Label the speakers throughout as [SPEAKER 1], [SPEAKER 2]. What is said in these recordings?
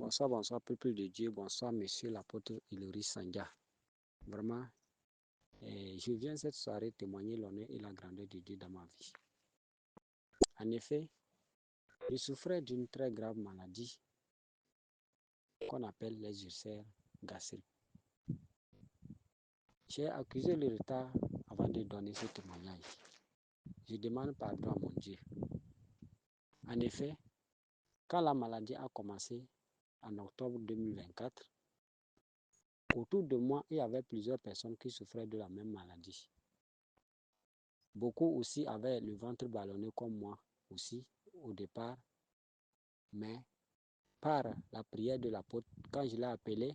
[SPEAKER 1] Bonsoir, peuple de Dieu. Bonsoir, monsieur l'apôtre Hilary Sanga. Vraiment, je viens cette soirée témoigner l'honneur et la grandeur de Dieu dans ma vie. En effet, je souffrais d'une très grave maladie qu'on appelle les ulcères gastriques. J'ai accusé le retard avant de donner ce témoignage. Je demande pardon à mon Dieu. En effet, quand la maladie a commencé en octobre 2024, autour de moi, il y avait plusieurs personnes qui souffraient de la même maladie. Beaucoup aussi avaient le ventre ballonné comme moi aussi au départ, mais par la prière de l'apôtre, quand je l'ai appelé,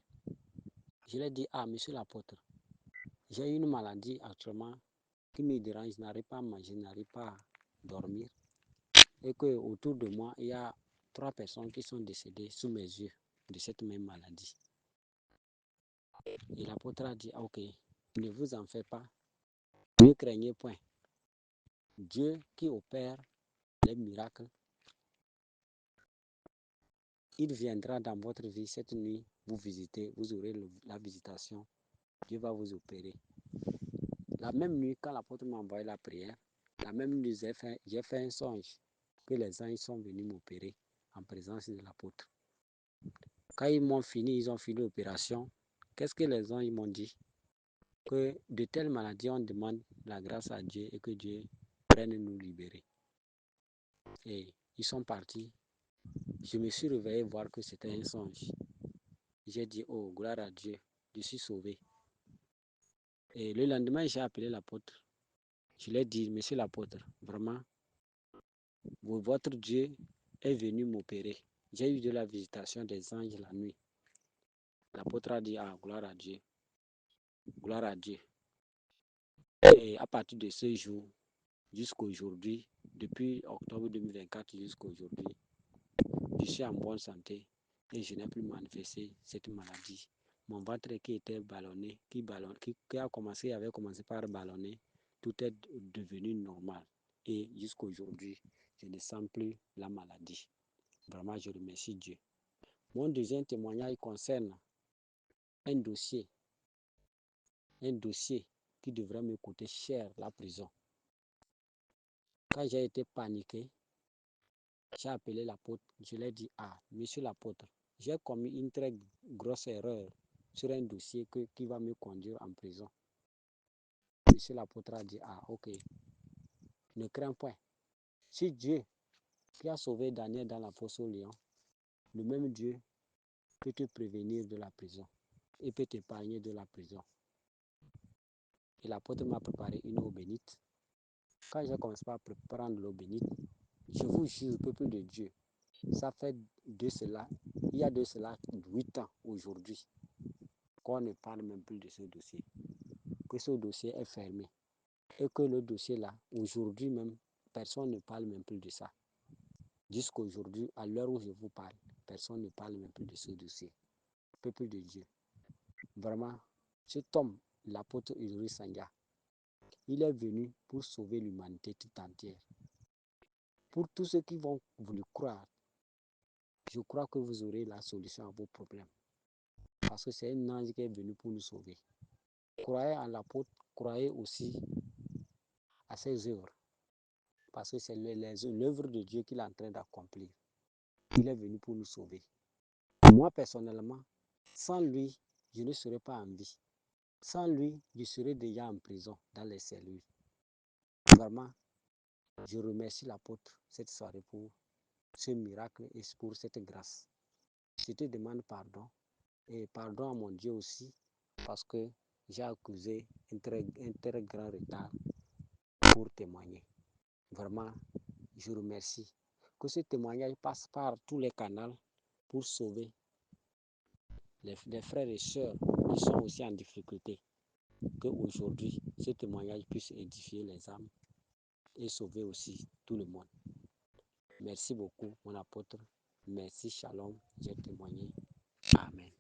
[SPEAKER 1] je lui ai dit, ah, monsieur l'apôtre, j'ai une maladie actuellement qui me dérange, je n'arrive pas à manger, je n'arrive pas à dormir, et que autour de moi, il y a 3 personnes qui sont décédées sous mes yeux de cette même maladie. Et l'apôtre a dit, ah, ok, ne vous en faites pas, ne craignez point. Dieu qui opère les miracles, il viendra dans votre vie cette nuit, vous visiter, vous aurez la visitation, Dieu va vous opérer. La même nuit, quand l'apôtre m'a envoyé la prière, la même nuit, j'ai fait un songe que les anges sont venus m'opérer en présence de l'apôtre. Quand ils ont fini l'opération, qu'est-ce que les anges m'ont dit? Que de telles maladies, on demande la grâce à Dieu et que Dieu prenne nous libérer. Et ils sont partis. Je me suis réveillé voir que c'était un songe. J'ai dit, oh, gloire à Dieu, je suis sauvé. Et le lendemain, j'ai appelé l'apôtre. Je lui ai dit, monsieur l'apôtre, vraiment, votre Dieu est venu m'opérer. J'ai eu de la visitation des anges la nuit. L'apôtre a dit, ah, gloire à Dieu. Gloire à Dieu. Et à partir de ce jour, jusqu'à aujourd'hui, depuis octobre 2024 jusqu'à aujourd'hui, je suis en bonne santé et je n'ai plus manifesté cette maladie. Mon ventre qui était ballonné, qui avait commencé par ballonner, tout est devenu normal. Et jusqu'à aujourd'hui, je ne sens plus la maladie. Vraiment, je remercie Dieu. Mon deuxième témoignage concerne un dossier qui devrait me coûter cher, la prison. Quand j'ai été paniqué, j'ai appelé l'apôtre, je lui ai dit, ah, monsieur l'apôtre, j'ai commis une très grosse erreur sur un dossier qui va me conduire en prison. Monsieur l'apôtre a dit, ah, ok, ne crains point. Si Dieu qui a sauvé Daniel dans la fosse au lion, le même Dieu peut te prévenir de la prison et peut t'épargner de la prison. Et l'apôtre m'a préparé une eau bénite. Quand j'ai commencé à prendre l'eau bénite, je vous jure, peuple de Dieu, ça fait il y a de cela 8 ans aujourd'hui qu'on ne parle même plus de ce dossier, que ce dossier est fermé et que le dossier là, aujourd'hui même, personne ne parle même plus de ça. Jusqu'à aujourd'hui, à l'heure où je vous parle, personne ne parle même plus de ce dossier. Peuple de Dieu, vraiment, cet homme, l'apôtre Hilary Sanga, il est venu pour sauver l'humanité tout entière. Pour tous ceux qui vont vous le croire, je crois que vous aurez la solution à vos problèmes. Parce que c'est un ange qui est venu pour nous sauver. Croyez en l'apôtre, croyez aussi à ses œuvres. Parce que c'est l'œuvre de Dieu qu'il est en train d'accomplir. Il est venu pour nous sauver. Moi, personnellement, sans lui, je ne serais pas en vie. Sans lui, je serais déjà en prison, dans les cellules. Vraiment, je remercie l'apôtre cette soirée pour ce miracle et pour cette grâce. Je te demande pardon. Et pardon à mon Dieu aussi, parce que j'ai accusé un très grand retard pour témoigner. Vraiment, je remercie. Que ce témoignage passe par tous les canaux pour sauver les frères et sœurs qui sont aussi en difficulté. Qu'aujourd'hui, ce témoignage puisse édifier les âmes et sauver aussi tout le monde. Merci beaucoup, mon apôtre. Merci, shalom. J'ai témoigné. Amen.